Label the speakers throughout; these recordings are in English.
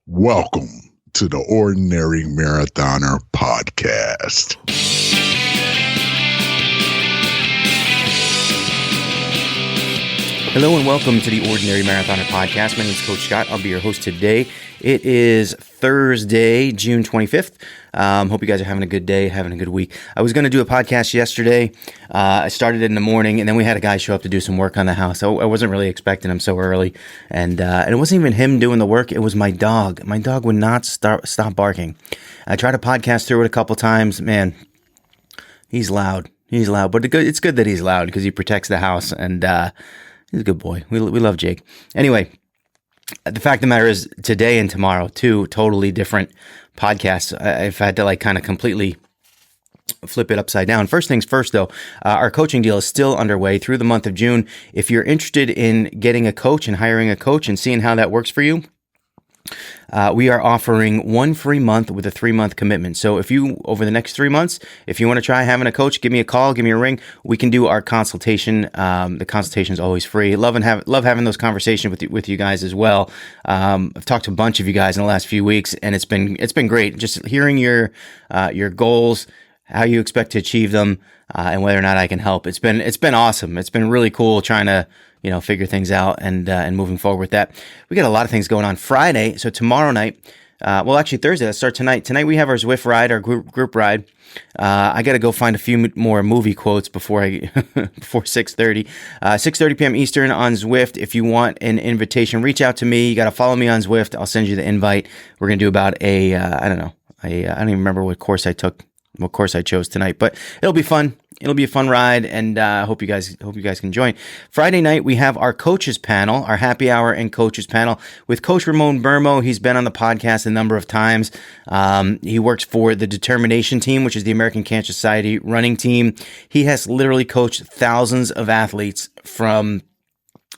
Speaker 1: Welcome to the Ordinary Marathoner Podcast.
Speaker 2: Hello and welcome to the Ordinary Marathoner Podcast. My name is Coach Scott. I'll be your host today. It is Thursday, June 25th. Hope you guys are having a good day, having a good week. I was going to do a podcast yesterday. I started in the morning, and then we had a guy show up to do some work on the house. I wasn't really expecting him so early, and it wasn't even him doing the work. It was my dog. My dog would not stop barking. I tried to podcast through it a couple times. Man, he's loud. He's loud, but it's good that he's loud because he protects the house, and he's a good boy. We love Jake. Anyway, the fact of the matter is today and tomorrow, two totally different podcasts. I've had to kind of completely flip it upside down. First things first, though, our coaching deal is still underway through the month of June. If you're interested in getting a coach and hiring a coach and seeing how that works for you, we are offering 1 free month with a 3-month commitment. So if you, over the next 3 months, if you want to try having a coach, give me a call, give me a ring. We can do our consultation. The consultation is always free. Love having those conversations with you guys as well. I've talked to a bunch of you guys in the last few weeks, and it's been great. Just hearing your goals, how you expect to achieve them, and whether or not I can help. It's been awesome. It's been really cool trying to figure things out and moving forward with that. We got a lot of things going on Friday. So tomorrow night, actually Thursday, let's start tonight. Tonight we have our Zwift ride, our group ride. I got to go find a few more movie quotes before 6:30. 6:30 p.m. Eastern on Zwift. If you want an invitation, reach out to me. You got to follow me on Zwift. I'll send you the invite. We're going to do about I don't even remember what course I chose tonight, but it'll be fun. It'll be a fun ride, and I hope you guys can join. Friday night, we have our coaches panel, our happy hour and coaches panel with Coach Ramon Burmo. He's been on the podcast a number of times. He works for the Determination Team, which is the American Cancer Society running team. He has literally coached thousands of athletes from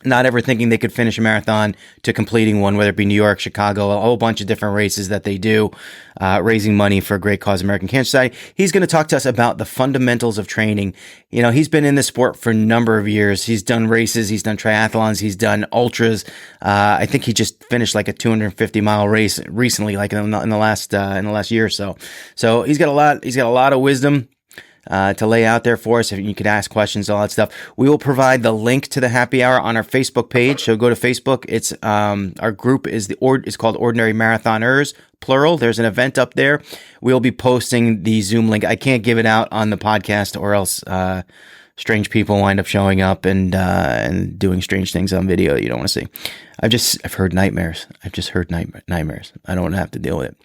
Speaker 2: not ever thinking they could finish a marathon to completing one, whether it be New York, Chicago, a whole bunch of different races that they do, raising money for a great cause, American Cancer Society. He's going to talk to us about the fundamentals of training. He's been in this sport for a number of years. He's done races, he's done triathlons, he's done ultras. I think he just finished like a 250-mile race recently, like in the last year or so. So he's got a lot of wisdom to lay out there for us. If you could ask questions, all that stuff. We will provide the link to the happy hour on our Facebook page. So go to Facebook. It's our group is called Ordinary Marathoners, plural. There's an event up there. We'll be posting the Zoom link. I can't give it out on the podcast, or else strange people wind up showing up and doing strange things on video that you don't want to see. I've heard nightmares. Nightmares. I don't have to deal with it.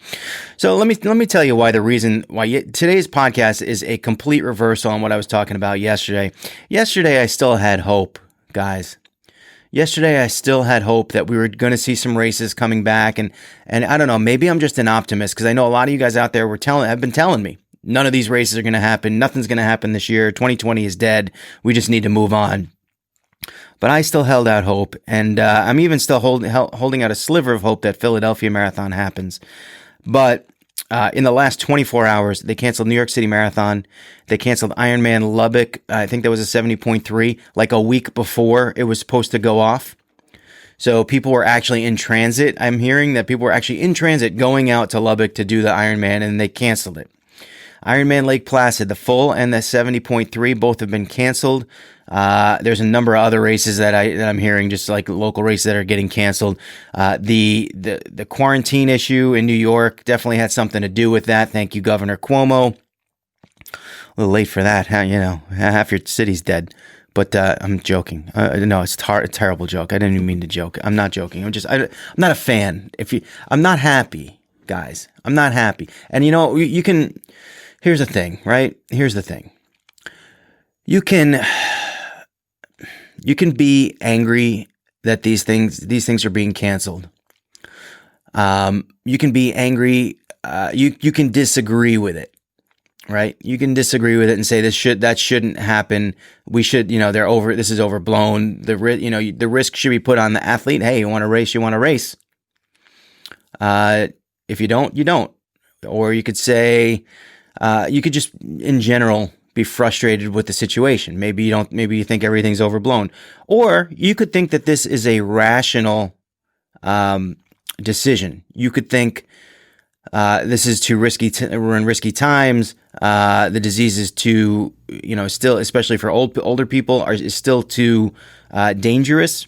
Speaker 2: So let me tell you why today's podcast is a complete reversal on what I was talking about yesterday. Yesterday I still had hope, guys. Yesterday I still had hope that we were going to see some races coming back, and I don't know, maybe I'm just an optimist, because I know a lot of you guys out there have been telling me none of these races are going to happen. Nothing's going to happen this year. 2020 is dead. We just need to move on. But I still held out hope, and I'm even still holding out a sliver of hope that Philadelphia Marathon happens. But in the last 24 hours, they canceled New York City Marathon. They canceled Ironman Lubbock. I think that was a 70.3, like a week before it was supposed to go off. So people were actually in transit. I'm hearing that people were actually in transit going out to Lubbock to do the Ironman, and they canceled it. Ironman Lake Placid, the full and the 70.3, both have been canceled. There's a number of other races that I'm hearing, just like local races, that are getting canceled. The quarantine issue in New York definitely had something to do with that. Thank you, Governor Cuomo. A little late for that, half your city's dead. But I'm joking. No, it's a terrible joke. I didn't even mean to joke. I'm not joking. I'm not a fan. I'm not happy, guys. I'm not happy. And you can. Here's the thing, right? Here's the thing. You can be angry that these things are being canceled. You can be angry. You can disagree with it, right? You can disagree with it and say that shouldn't happen. We should, this is overblown. The risk should be put on the athlete. Hey, you want to race? You want to race. If you don't, you don't. Or you could say, you could just in general be frustrated with the situation. Maybe you think everything's overblown. Or you could think that this is a rational decision. You could think, this is too risky. We're in risky times. The disease is too, still, especially for older people, is still too dangerous.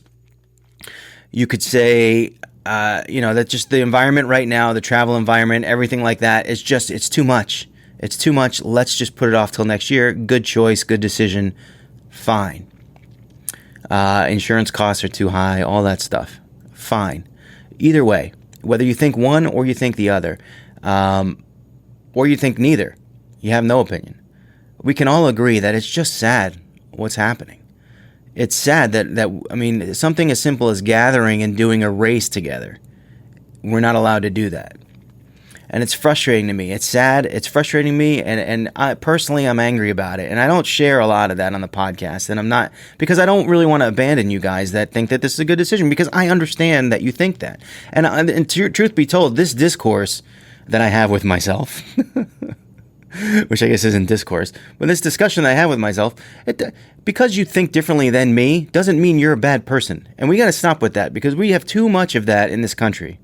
Speaker 2: You could say, that just the environment right now, the travel environment, everything like that, it's too much. It's too much. Let's just put it off till next year. Good choice, good decision. Fine. Insurance costs are too high, all that stuff. Fine. Either way, whether you think one or you think the other, or you think neither, you have no opinion. We can all agree that it's just sad what's happening. It's sad that something as simple as gathering and doing a race together, we're not allowed to do that. And it's frustrating to me. It's sad. It's frustrating me. And I personally, I'm angry about it. And I don't share a lot of that on the podcast. And I'm not, because I don't really want to abandon you guys that think that this is a good decision, because I understand that you think that. And truth be told, this discourse that I have with myself, which I guess isn't discourse, but this discussion that I have with myself, because you think differently than me doesn't mean you're a bad person. And we got to stop with that, because we have too much of that in this country.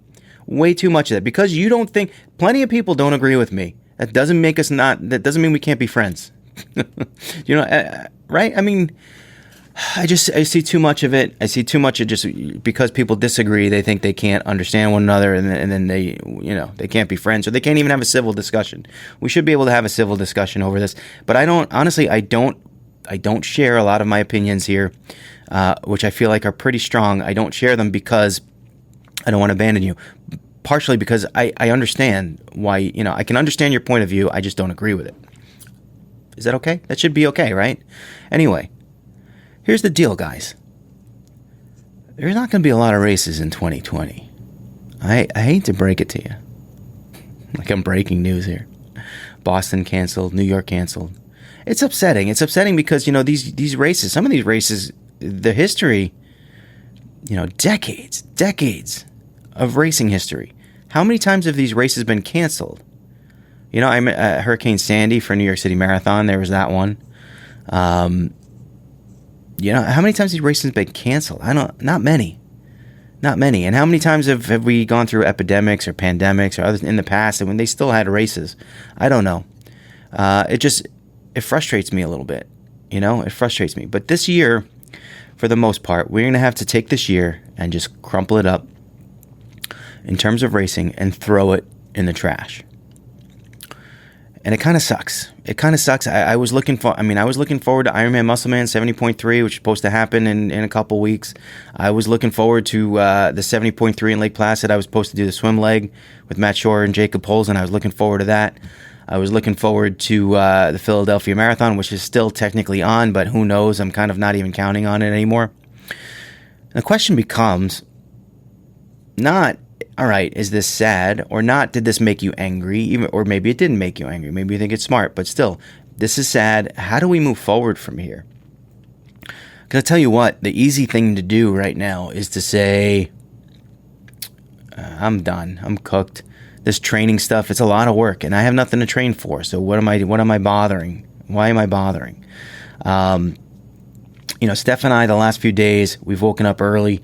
Speaker 2: Way too much of that. Because you don't think, plenty of people don't agree with me. That doesn't mean we can't be friends. Right? I mean, I see too much of it. I see too much of just because people disagree, they think they can't understand one another, and then they can't be friends, or they can't even have a civil discussion. We should be able to have a civil discussion over this. But I don't share a lot of my opinions here, which I feel like are pretty strong. I don't share them because I don't want to abandon you. Partially because I understand why, I can understand your point of view. I just don't agree with it. Is that okay? That should be okay, right? Anyway, here's the deal, guys. There's not going to be a lot of races in 2020. I hate to break it to you. Like I'm breaking news here. Boston canceled. New York canceled. It's upsetting. It's upsetting because, these races, some of these races, the history, decades of racing history. How many times have these races been canceled? I'm at Hurricane Sandy for New York City Marathon. There was that one. How many times have these races been canceled? Not many. And how many times have we gone through epidemics or pandemics or others in the past and when they still had races? I don't know. It frustrates me a little bit. It frustrates me. But this year, for the most part, we're going to have to take this year and just crumple it up in terms of racing and throw it in the trash. And it kind of sucks. I was looking forward to Ironman Muscleman 70.3, which is supposed to happen in a couple weeks. I was looking forward to the 70.3 in Lake Placid. I was supposed to do the swim leg with Matt Shore and Jacob Polson. I was looking forward to that. I was looking forward to the Philadelphia Marathon, which is still technically on, but who knows? I'm kind of not even counting on it anymore. And the question becomes not, all right, is this sad or not? Did this make you angry? Or maybe it didn't make you angry. Maybe you think it's smart, but still, this is sad. How do we move forward from here? Because I tell you what, the easy thing to do right now is to say, I'm done. I'm cooked. This training stuff, it's a lot of work, and I have nothing to train for. So what am I bothering? Why am I bothering? Steph and I, the last few days, we've woken up early.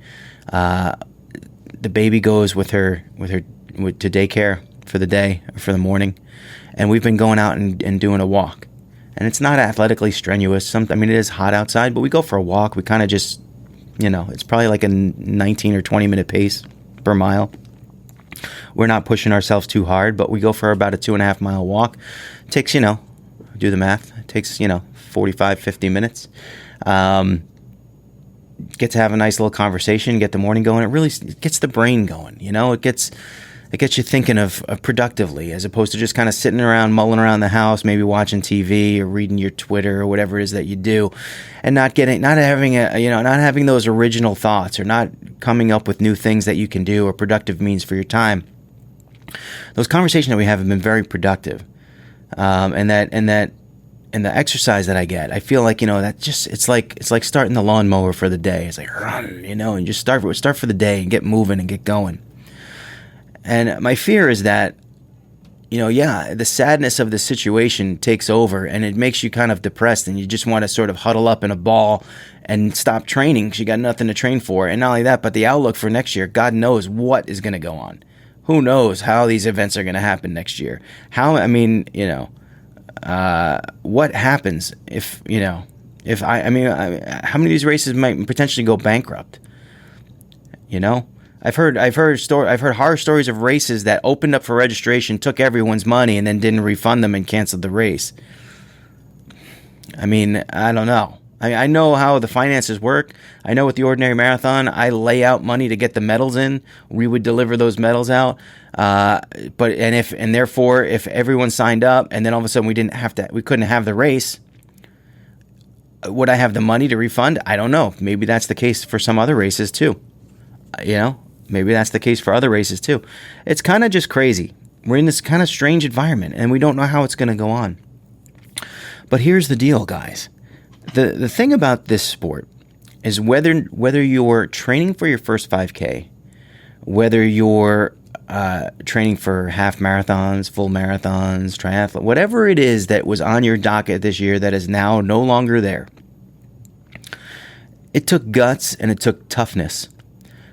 Speaker 2: The baby goes with her to daycare for the day, for the morning, and we've been going out and doing a walk. And it's not athletically strenuous. It is hot outside, but we go for a walk. We kind of just, it's probably like a 19 or 20 minute pace per mile. We're not pushing ourselves too hard, but we go for about a 2.5 mile walk. It takes, do the math. It takes, 45, 50 minutes. Get to have a nice little conversation, get the morning going. It really gets the brain going, It gets you thinking of productively, as opposed to just kind of sitting around, mulling around the house, maybe watching TV or reading your Twitter or whatever it is that you do, and not having those original thoughts, or not coming up with new things that you can do or productive means for your time. Those conversations that we have been very productive, and the exercise that I get, I feel like, that just, it's like starting the lawnmower for the day. It's like, run, and just start for the day and get moving and get going. And my fear is that, the sadness of the situation takes over and it makes you kind of depressed and you just want to sort of huddle up in a ball and stop training because you got nothing to train for. And not only that, but the outlook for next year, God knows what is going to go on. Who knows how these events are going to happen next year? What happens if how many of these races might potentially go bankrupt? I've heard horror stories of races that opened up for registration, took everyone's money, and then didn't refund them and canceled the race. I don't know. I know how the finances work. I know with the Ordinary Marathon, I lay out money to get the medals in. We would deliver those medals out. Therefore, if everyone signed up and then all of a sudden we couldn't have the race, would I have the money to refund? I don't know. Maybe that's the case for some other races too. Maybe that's the case for other races too. It's kind of just crazy. We're in this kind of strange environment and we don't know how it's going to go on. But here's the deal, guys. The thing about this sport is whether you're training for your first 5K, whether you're training for half marathons, full marathons, triathlon, whatever it is that was on your docket this year that is now no longer there, it took guts and it took toughness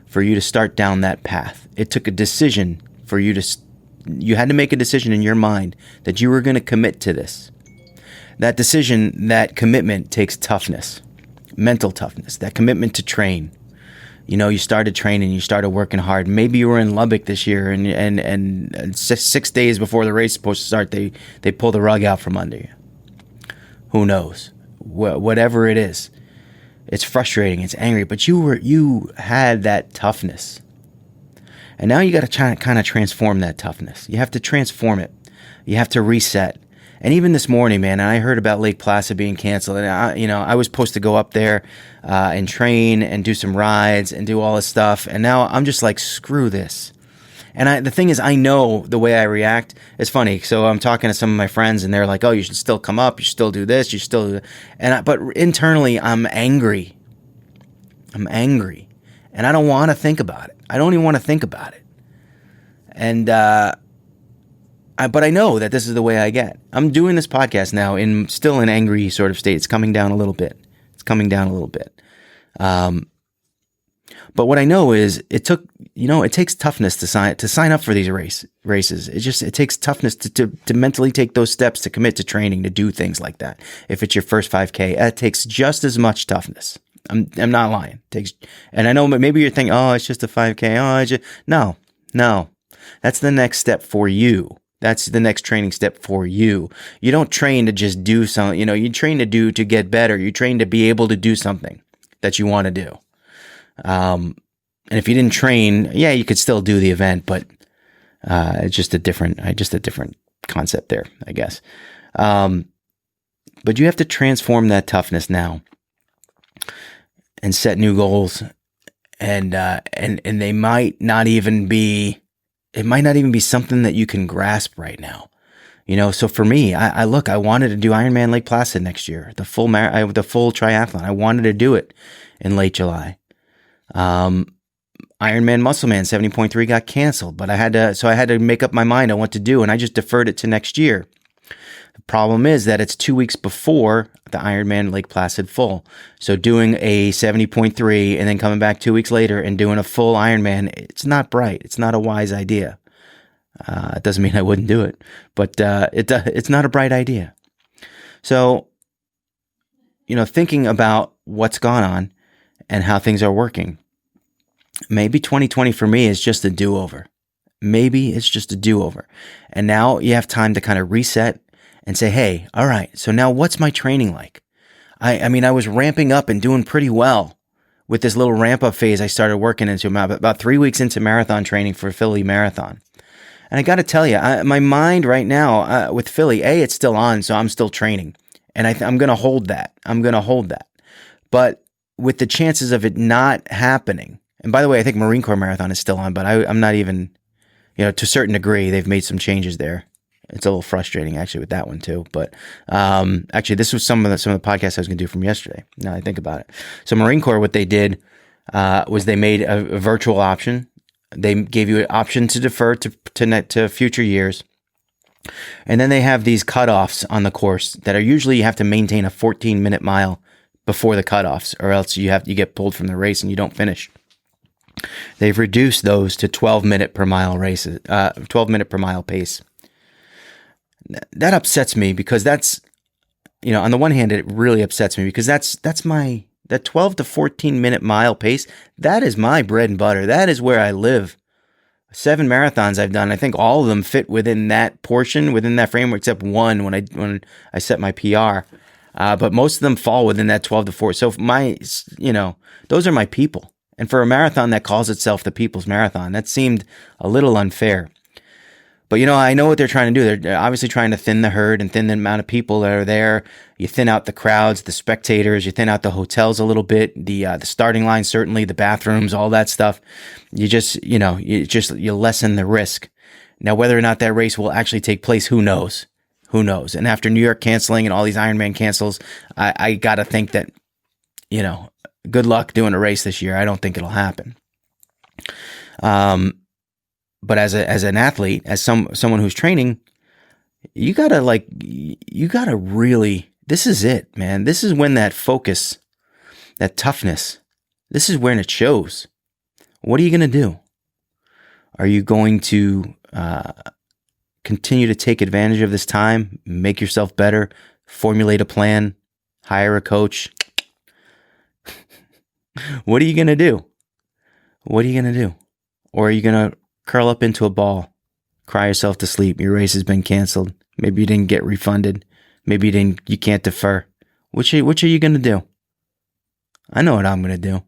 Speaker 2: for you to start down that path. It took a decision for you had to make a decision in your mind that you were going to commit to this. That decision, that commitment takes toughness, mental toughness, that commitment to train. You started training, you started working hard. Maybe you were in Lubbock this year and 6 days before the race is supposed to start, they pull the rug out from under you. Who knows? Whatever it is. It's frustrating, it's angry, but you had that toughness. And now you got to kind of transform that toughness. You have to transform it. You have to reset. And even this morning, man, I heard about Lake Placid being canceled. And I was supposed to go up there and train and do some rides and do all this stuff. And now I'm just like, screw this. And the thing is, I know the way I react. It's funny. So I'm talking to some of my friends and they're like, oh, you should still come up. You should still do this. You should still do that. But internally, I'm angry. And I don't want to think about it. I don't even want to think about it. And, but I know that this is the way I get. I'm doing this podcast now still in angry sort of state. It's coming down a little bit. But what I know is it takes toughness to sign up for these races. It takes toughness to mentally take those steps, to commit to training, to do things like that. If it's your first 5K, it takes just as much toughness. I'm not lying. And I know maybe you're thinking, oh, it's just a 5K. No. That's the next step for you. That's the next training step for you. You don't train to just do something. You train to get better. You train to be able to do something that you want to do. And if you didn't train, yeah, you could still do the event, but it's just a different concept there, I guess. But you have to transform that toughness now and set new goals, and they might not even be. It might not even be something that you can grasp right now. So for me, I wanted to do Ironman Lake Placid next year, the full triathlon. I wanted to do it in late July. Ironman Muscleman 70.3 got canceled, but I had to make up my mind on what to do, and I just deferred it to next year. The problem is that it's 2 weeks before the Ironman Lake Placid full. So doing a 70.3 and then coming back 2 weeks later and doing a full Ironman, it's not bright. It's not a wise idea. It doesn't mean I wouldn't do it, but it's not a bright idea. So, thinking about what's gone on and how things are working, maybe 2020 for me is just a do-over. Maybe it's just a do-over. And now you have time to kind of reset and say, hey, all right, so now what's my training like? I was ramping up and doing pretty well with this little ramp up phase I started working into about 3 weeks into marathon training for Philly Marathon. And I got to tell you, my mind right now with Philly, it's still on, so I'm still training. And I'm going to hold that. But with the chances of it not happening, and by the way, I think Marine Corps Marathon is still on, but I'm not even, to a certain degree, they've made some changes there. It's a little frustrating actually with that one too. But actually, this was some of the podcasts I was going to do from yesterday. Now I think about it. So Marine Corps, what they did was they made a virtual option. They gave you an option to defer to future years. And then they have these cutoffs on the course that are usually you have to maintain a 14-minute mile before the cutoffs, or else you get pulled from the race and you don't finish. They've reduced those to 12-minute per mile races, 12-minute per mile pace. That upsets me because that's, on the one hand, it really upsets me because that 12 to 14-minute mile pace, that is my bread and butter. That is where I live. 7 marathons I've done, I think all of them fit within that portion, within that framework, except one when I set my PR. But most of them fall within that 12 to 4. So those are my people. And for a marathon that calls itself the People's Marathon, that seemed a little unfair. But, I know what they're trying to do. They're obviously trying to thin the herd and thin the amount of people that are there. You thin out the crowds, the spectators, you thin out the hotels a little bit, the starting line, certainly, the bathrooms, all that stuff. You you lessen the risk. Now, whether or not that race will actually take place, who knows? Who knows? And after New York canceling and all these Ironman cancels, I got to think that, good luck doing a race this year. I don't think it'll happen. But as an athlete, as someone who's training, you gotta really, this is it, man. This is when that focus, that toughness, this is when it shows. What are you going to do? Are you going to continue to take advantage of this time, make yourself better, formulate a plan, hire a coach? What are you going to do? What are you going to do? Or are you going to curl up into a ball, cry yourself to sleep? Your race has been canceled. Maybe you didn't get refunded. Maybe you can't defer. Which are you going to do? I know what I'm going to do.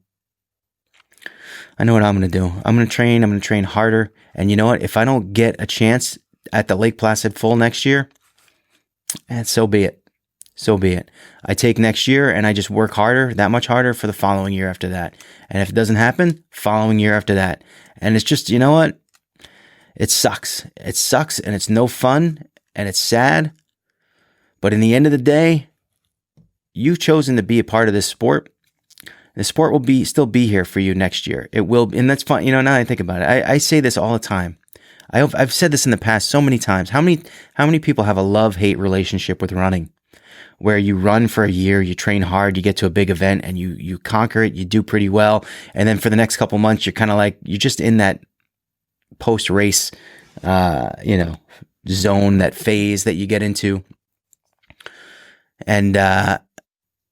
Speaker 2: I'm going to train harder. And you know what? If I don't get a chance at the Lake Placid Full next year, so be it. So be it. I take next year and I just work harder, that much harder for the following year after that. And if it doesn't happen, following year after that. And it's just, you know what? It sucks. It sucks and it's no fun and it's sad. But in the end of the day, you've chosen to be a part of this sport. The sport will still be here for you next year. It will, and that's fun. Now I think about it. I say this all the time. I've said this in the past so many times. How many people have a love-hate relationship with running? Where you run for a year, you train hard, you get to a big event and you conquer it, you do pretty well. And then for the next couple months, you're kind of like, you're just in that post-race, zone, that phase that you get into. And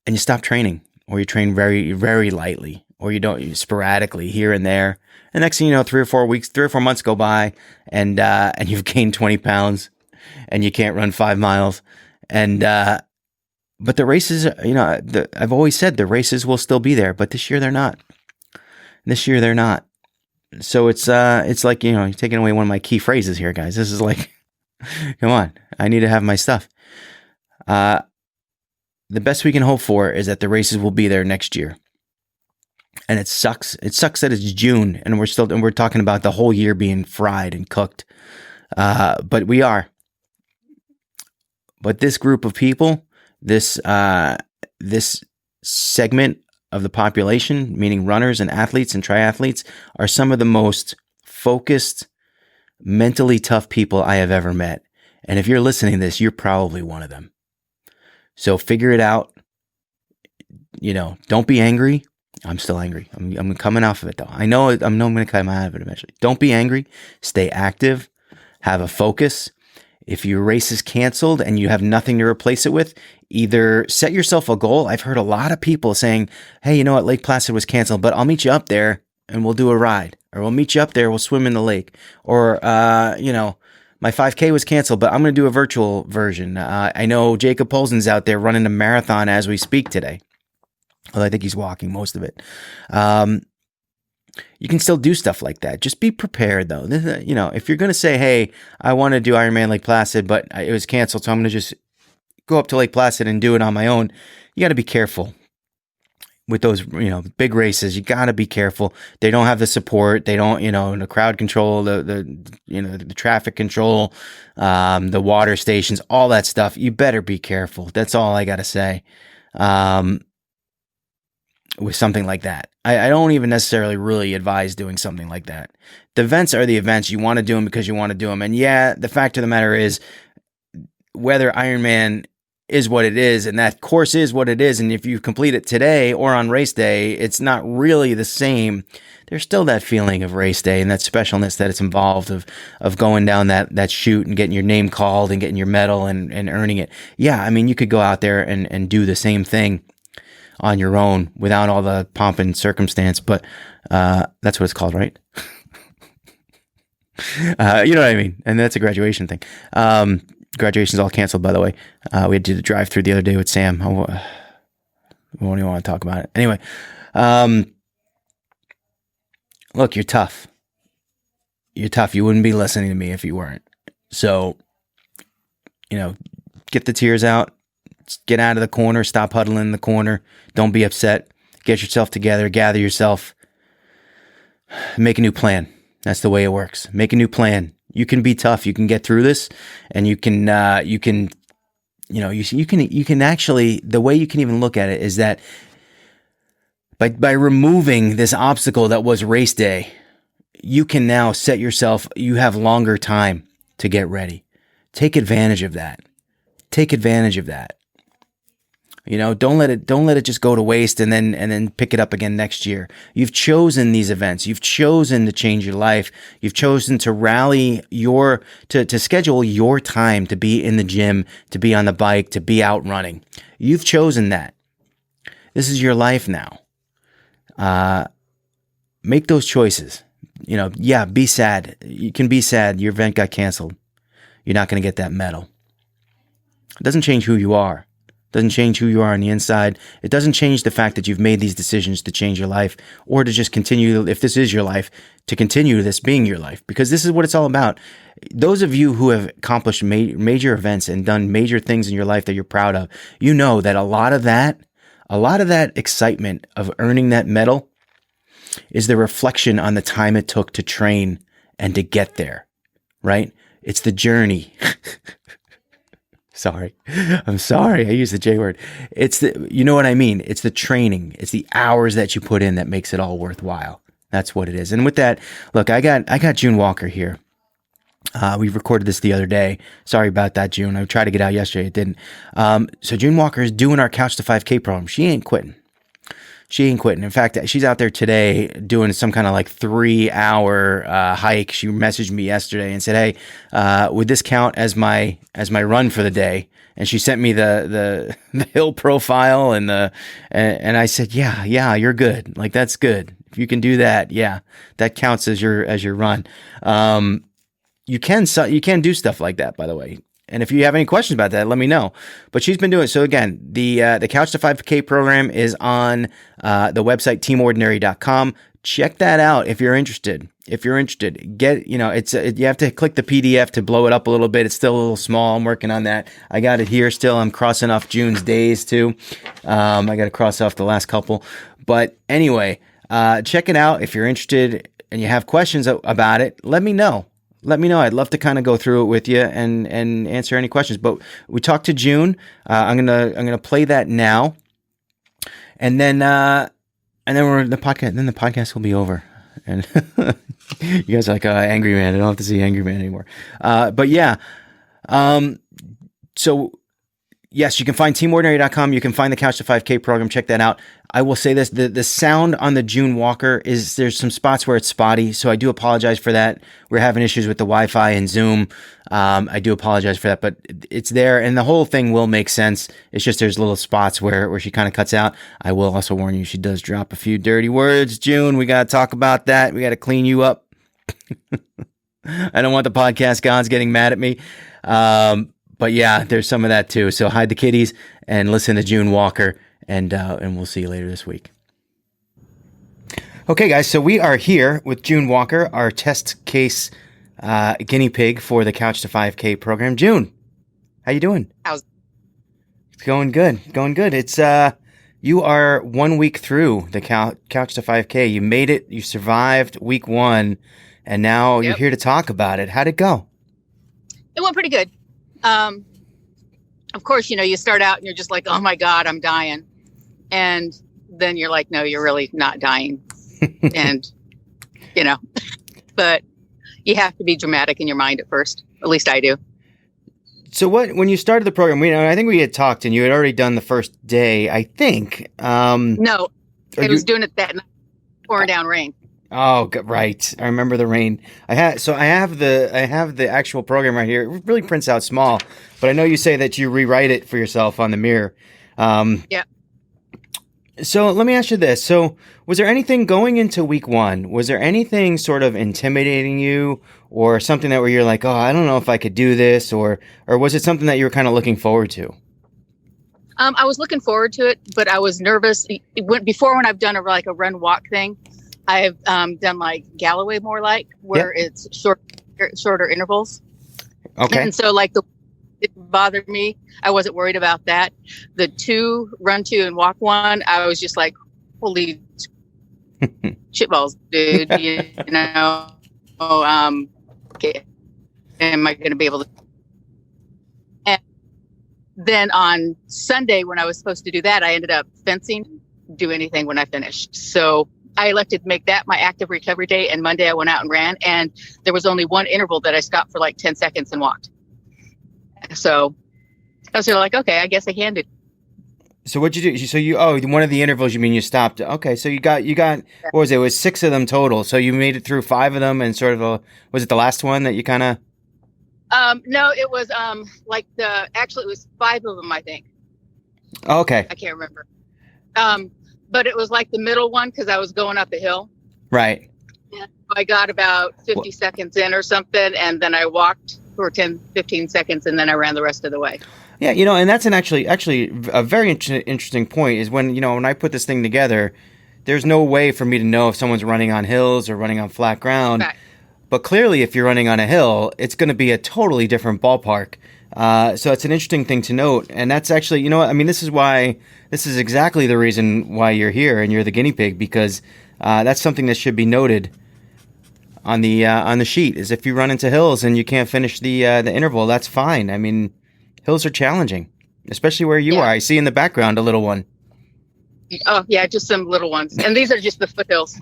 Speaker 2: you stop training, or you train very, very lightly, or you sporadically here and there. And next thing you know, 3 or 4 months go by and you've gained 20 pounds and you can't run 5 miles. But the races, I've always said the races will still be there, but this year they're not. So it's like, you're taking away one of my key phrases here, guys. This is like, come on, I need to have my stuff. The best we can hope for is that the races will be there next year. And it sucks. It sucks that it's June and we're talking about the whole year being fried and cooked. But we are. But this group of people, this segment of the population, meaning runners and athletes and triathletes, are some of the most focused, mentally tough people I have ever met. And if you're listening to this, you're probably one of them. So figure it out. Don't be angry. I'm still angry. I'm coming off of it though. I know I'm going to come out of it eventually. Don't be angry. Stay active. Have a focus. If your race is canceled and you have nothing to replace it with, either set yourself a goal. I've heard a lot of people saying, hey, you know what? Lake Placid was canceled, but I'll meet you up there and we'll do a ride. Or we'll meet you up there, we'll swim in the lake. Or, my 5K was canceled, but I'm going to do a virtual version. I know Jacob Polson's out there running a marathon as we speak today. Well, I think he's walking most of it. You can still do stuff like that. Just be prepared, though. If you're going to say, hey, I want to do Ironman Lake Placid, but it was canceled, so I'm going to just go up to Lake Placid and do it on my own. You got to be careful with those, big races. You got to be careful. They don't have the support. They don't, the crowd control, the traffic control, the water stations, all that stuff. You better be careful. That's all I got to say. With something like that. I don't even necessarily really advise doing something like that. The events are the events. You want to do them because you want to do them. And yeah, the fact of the matter is, whether Ironman is what it is and that course is what it is, and if you complete it today or on race day, it's not really the same. There's still that feeling of race day and that specialness that it's involved of going down that chute and getting your name called and getting your medal and earning it. Yeah, I mean, you could go out there and do the same thing on your own without all the pomp and circumstance, but that's what it's called, right? You know what I mean? And that's a graduation thing. Graduation's all canceled, by the way. We had to do the drive-through the other day with Sam. We won't even want to talk about it. Anyway, look, you're tough. You're tough. You wouldn't be listening to me if you weren't. So, get the tears out. Get out of the corner. Stop huddling in the corner. Don't be upset. Get yourself together. Gather yourself. Make a new plan. That's the way it works. Make a new plan. You can be tough. You can get through this, and you can actually, the way you can even look at it is that by removing this obstacle that was race day, you can now set yourself, you have longer time to get ready. Take advantage of that. Take advantage of that. Don't let it just go to waste and then pick it up again next year. You've chosen these events. You've chosen to change your life. You've chosen to rally to schedule your time to be in the gym, to be on the bike, to be out running. You've chosen that. This is your life now. Make those choices. Be sad. You can be sad. Your event got canceled. You're not going to get that medal. It doesn't change who you are. Doesn't change who you are on the inside. It doesn't change the fact that you've made these decisions to change your life or to just continue, if this is your life, to continue this being your life, because this is what it's all about. Those of you who have accomplished major events and done major things in your life that you're proud of, you know that a lot of that excitement of earning that medal is the reflection on the time it took to train and to get there, right? It's the journey. Sorry. I'm sorry. I use the J word. You know what I mean? It's the training. It's the hours that you put in that makes it all worthwhile. That's what it is. And with that, look, I got June Walker here. We recorded this the other day. Sorry about that, June. I tried to get out yesterday. It didn't. So June Walker is doing our Couch to 5K program. She ain't quitting. In fact, she's out there today doing some kind of 3-hour hike. She messaged me yesterday and said, "Hey, would this count as my run for the day?" And she sent me the hill profile and I said, "Yeah, you're good. That's good. If you can do that, yeah, that counts as your run." You can do stuff like that, by the way. And if you have any questions about that, let me know. But she's been doing it. So again, the Couch to 5K program is on the website teamordinary.com. Check that out if you're interested. You have to click the PDF to blow it up a little bit. It's still a little small. I'm working on that. I got it here still. I'm crossing off June's days too. I got to cross off the last couple. But anyway, check it out if you're interested and you have questions about it. Let me know. I'd love to kind of go through it with you and answer any questions. But we talked to June. I'm gonna play that now, and then the podcast. Then the podcast will be over, and you guys are like, Angry Man. I don't have to see Angry Man anymore. But yeah. So yes, you can find teamordinary.com. You can find the Couch to 5K program. Check that out. I will say this, the sound on the June Walker there's some spots where it's spotty. So I do apologize for that. We're having issues with the Wi-Fi and Zoom. I do apologize for that, but it's there and the whole thing will make sense. It's just, there's little spots where she kind of cuts out. I will also warn you, she does drop a few dirty words. June, we got to talk about that. We got to clean you up. I don't want the podcast gods getting mad at me. But yeah, there's some of that too. So hide the kitties and listen to June Walker, and we'll see you later this week. Okay, guys. So we are here with June Walker, our test case guinea pig for the Couch to 5K program. June, how you doing?
Speaker 3: It's
Speaker 2: going good. It's you are 1 week through the Couch to 5K. You made it. You survived week 1, and now you're here to talk about it. How'd it go?
Speaker 3: It went pretty good. Of course, you start out and you're just like, oh my God, I'm dying. And then you're like, no, you're really not dying. And, but you have to be dramatic in your mind at first. At least I do.
Speaker 2: So when you started the program, I think we had talked and you had already done the first day, I think.
Speaker 3: No, I was doing it that night, pouring down rain.
Speaker 2: Oh, right. I remember the rain. I have the actual program right here. It really prints out small, but I know you say that you rewrite it for yourself on the mirror.
Speaker 3: Yeah.
Speaker 2: So let me ask you this. So was there anything going into week 1? Was there anything sort of intimidating you or something that where you're like, oh, I don't know if I could do this, or was it something that you were kind of looking forward to?
Speaker 3: I was looking forward to it, but I was nervous. Before when I've done a run walk thing, I've done like Galloway more like where it's shorter intervals.
Speaker 2: Okay.
Speaker 3: And so it bothered me. I wasn't worried about that. The run 2 and walk 1, I was just like, holy shitballs, dude. Okay, am I going to be able to? And then on Sunday, when I was supposed to do that, I ended up fencing, do anything when I finished. So I elected to make that my active recovery day. And Monday I went out and ran, and there was only one interval that I stopped for like 10 seconds and walked. So I was like, okay, I guess I can do.
Speaker 2: So what'd you do? So one of the intervals, you mean you stopped. Okay. So you got, what was it? It was 6 of them total. So you made it through 5 of them and sort of was it the last one that you kind of?
Speaker 3: No, it was, actually it was 5 of them, I think.
Speaker 2: Oh, okay.
Speaker 3: I can't remember. But it was like the middle one, cause I was going up a hill.
Speaker 2: Right.
Speaker 3: And I got about 50 seconds in or something. And then I walked for 10, 15 seconds and then I ran the rest of the way.
Speaker 2: Yeah, and that's actually a very interesting point is when I put this thing together, there's no way for me to know if someone's running on hills or running on flat ground.
Speaker 3: Right.
Speaker 2: But clearly, if you're running on a hill, it's going to be a totally different ballpark. So it's an interesting thing to note. And that's actually, this is exactly the reason why you're here and you're the guinea pig, because that's something that should be noted on the sheet is if you run into hills and you can't finish the interval, that's fine. I mean, hills are challenging, especially where you are. I see in the background a little one.
Speaker 3: Oh, yeah, just some little ones. And these are just the foothills.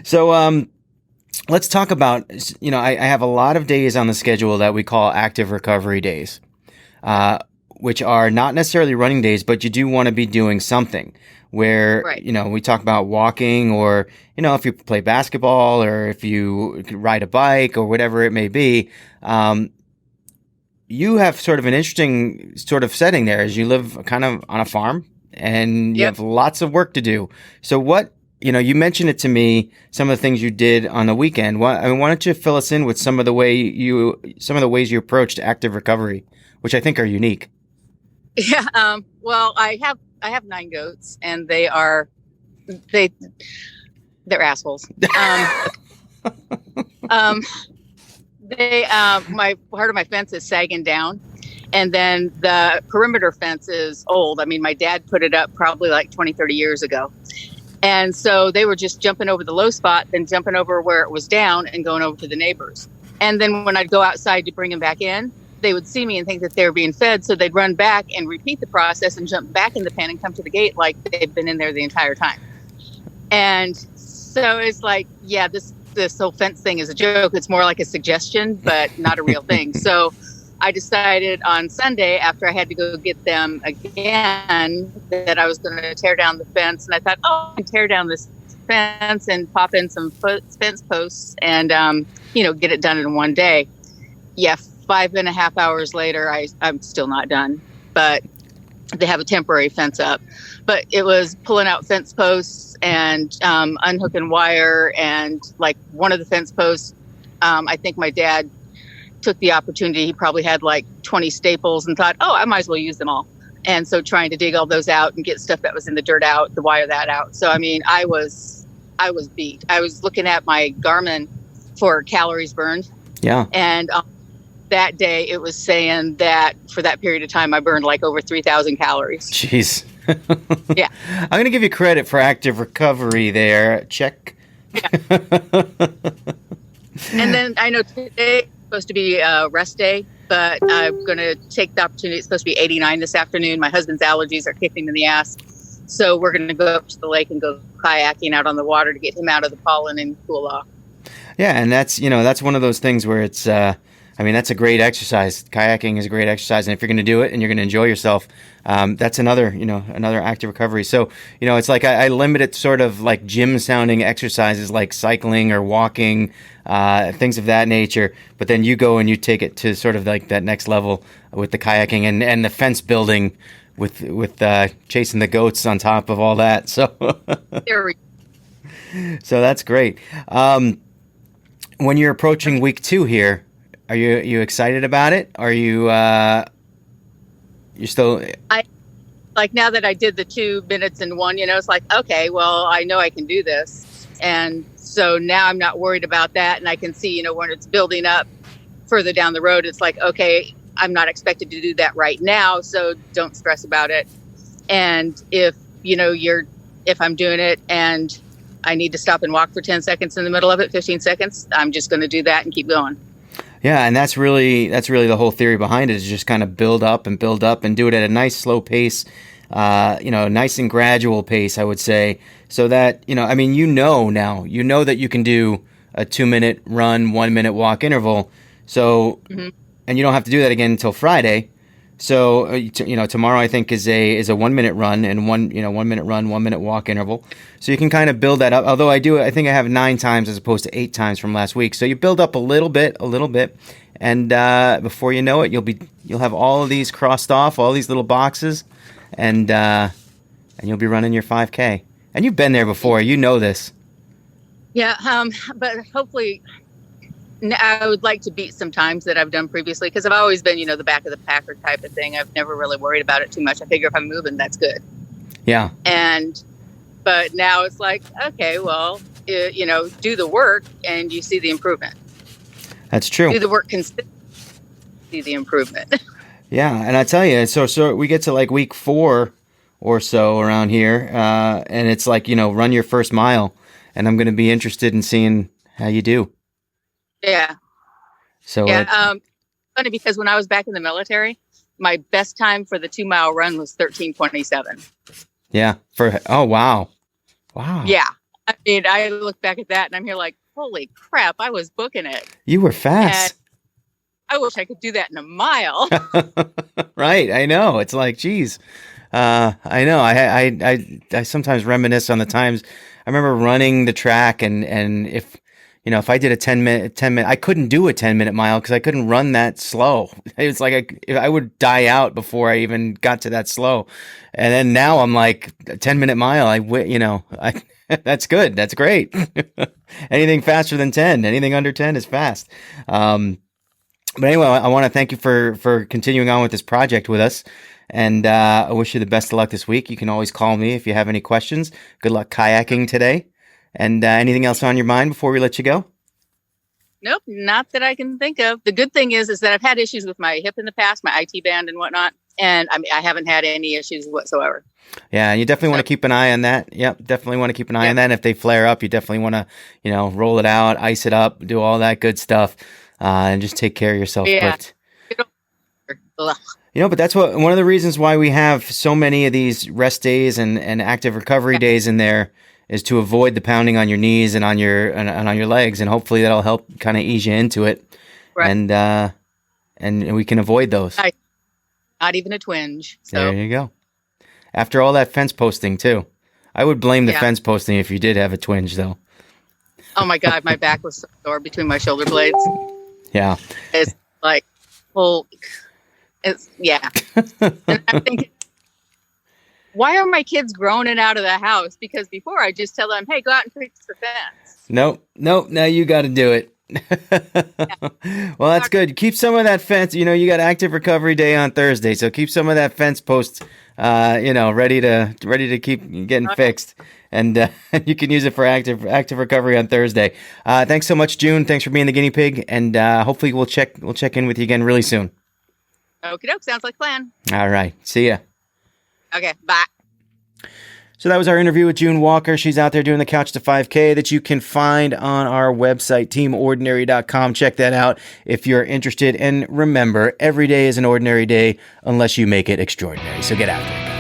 Speaker 2: So let's talk about, I have a lot of days on the schedule that we call active recovery days, which are not necessarily running days, but you do want to be doing something where, we talk about walking or, if you play basketball or if you ride a bike or whatever it may be. You have sort of an interesting sort of setting there as you live kind of on a farm and you have lots of work to do. So what, you mentioned it to me, some of the things you did on the weekend. Why don't you fill us in with some of the ways you approached active recovery, which I think are unique.
Speaker 3: Yeah. Well, I have 9 goats and they're assholes. My part of my fence is sagging down, and then the perimeter fence is old. I mean, my dad put it up probably like 20, 30 years ago. And so they were just jumping over the low spot, then jumping over where it was down and going over to the neighbors. And then when I'd go outside to bring them back in, they would see me and think that they were being fed. So they'd run back and repeat the process and jump back in the pen and come to the gate like they've been in there the entire time. And so it's like, yeah, this whole fence thing is a joke. It's more like a suggestion, but not a real thing. So I decided on Sunday, after I had to go get them again, that I was going to tear down the fence. And I thought, I can tear down this fence and pop in some fence posts and, get it done in one day. Yeah, 5.5 hours later, I'm still not done. But they have a temporary fence up. But it was pulling out fence posts and unhooking wire, and like one of the fence posts, I think my dad took the opportunity. He probably had like 20 staples and thought, I might as well use them all. And so trying to dig all those out and get stuff that was in the dirt out, the wire that out. So, I mean, I was beat. I was looking at my Garmin for calories burned. Yeah. And that day it was saying that for that period of time, I burned like over 3,000 calories.
Speaker 2: Jeez.
Speaker 3: Yeah.
Speaker 2: I'm going to give you credit for active recovery there. Check.
Speaker 3: Yeah. And then I know today is supposed to be a rest day, but I'm going to take the opportunity. It's supposed to be 89 this afternoon. My husband's allergies are kicking in the ass. So we're going to go up to the lake and go kayaking out on the water to get him out of the pollen and cool off.
Speaker 2: Yeah. And that's one of those things where it's, I I mean, that's a great exercise. Kayaking is a great exercise, and if you're going to do it and you're going to enjoy yourself, that's another active recovery. So, it's like I limit it to sort of like gym-sounding exercises like cycling or walking, things of that nature. But then you go and you take it to sort of like that next level with the kayaking and the fence building with chasing the goats on top of all that. So, so that's great. When you're approaching week 2 here, are you excited about it? Are you you're still?
Speaker 3: I like now that I did the 2 minutes in one. It's like, okay, well, I know I can do this, and so now I'm not worried about that, and I can see, when it's building up further down the road, it's like, okay, I'm not expected to do that right now, so don't stress about it. And if if I'm doing it and I need to stop and walk for 10 seconds in the middle of it, 15 seconds, I'm just going to do that and keep going.
Speaker 2: Yeah, and that's really the whole theory behind it, is just kind of build up and do it at a nice slow pace, nice and gradual pace, I would say, so that, now, that you can do a 2-minute run, 1-minute walk interval. So, and you don't have to do that again until Friday. So, tomorrow I think is a 1-minute run and 1-minute run, 1-minute walk interval. So you can kind of build that up. Although I think I have 9 times as opposed to 8 times from last week. So you build up a little bit, and before you know it, you'll have all of these crossed off, all these little boxes, and you'll be running your 5K. And you've been there before, you know this.
Speaker 3: Yeah, but hopefully. I would like to beat some times that I've done previously, because I've always been, the back of the packer type of thing. I've never really worried about it too much. I figure if I'm moving, that's good.
Speaker 2: Yeah.
Speaker 3: But now it's like, okay, well, do the work and you see the improvement.
Speaker 2: That's true.
Speaker 3: Do the work consistently, see the improvement.
Speaker 2: Yeah, and I tell you, so we get to like week 4 or so around here, and it's like, run your first mile, and I'm going to be interested in seeing how you do.
Speaker 3: Yeah.
Speaker 2: So
Speaker 3: funny, because when I was back in the military, my best time for the 2-mile run was 13:27.
Speaker 2: Yeah. Oh wow.
Speaker 3: Yeah. I mean, I look back at that and I'm here like, holy crap, I was booking it.
Speaker 2: You were fast.
Speaker 3: And I wish I could do that in a mile.
Speaker 2: Right. I know. It's like, geez. I know. I sometimes reminisce on the times I remember running the track, and if I did a 10 minute, I couldn't do a 10-minute mile because I couldn't run that slow. It was like I would die out before I even got to that slow. And then now I'm like, a 10-minute mile, that's good. That's great. Anything faster than 10, anything under 10 is fast. But anyway, I want to thank you for continuing on with this project with us. And I wish you the best of luck this week. You can always call me if you have any questions. Good luck kayaking today. And anything else on your mind before we let you go?
Speaker 3: Nope, not that I can think of. The good thing is that I've had issues with my hip in the past, my IT band and whatnot. And I haven't had any issues whatsoever.
Speaker 2: Yeah, and you definitely want to keep an eye on that. Yep, definitely want to keep an eye on that. And if they flare up, you definitely want to, roll it out, ice it up, do all that good stuff, and just take care of yourself.
Speaker 3: Yeah.
Speaker 2: But that's one of the reasons why we have so many of these rest days and active recovery days in there, is to avoid the pounding on your knees and on your legs, and hopefully that'll help kind of ease you into it, right. And we can avoid those.
Speaker 3: Not even a twinge. So.
Speaker 2: There you go. After all that fence posting too, I would blame the fence posting if you did have a twinge, though.
Speaker 3: Oh my God, my back was so sore between my shoulder blades.
Speaker 2: Yeah,
Speaker 3: it's like, well, it's yeah. And I think, why are my kids groaning out of the house? Because before I just tell them, hey, go out and fix the fence.
Speaker 2: Nope. Now you got to do it. Well, that's good. Keep some of that fence. You got active recovery day on Thursday, so keep some of that fence post, ready to keep getting fixed, and you can use it for active recovery on Thursday. Thanks so much, June. Thanks for being the guinea pig, and hopefully we'll check in with you again really soon.
Speaker 3: Okie doke. Sounds like a plan.
Speaker 2: All right. See ya.
Speaker 3: Okay, bye.
Speaker 2: So that was our interview with June Walker. She's out there doing the Couch to 5K that you can find on our website, teamordinary.com. Check that out if you're interested. And remember, every day is an ordinary day unless you make it extraordinary. So get after it, guys.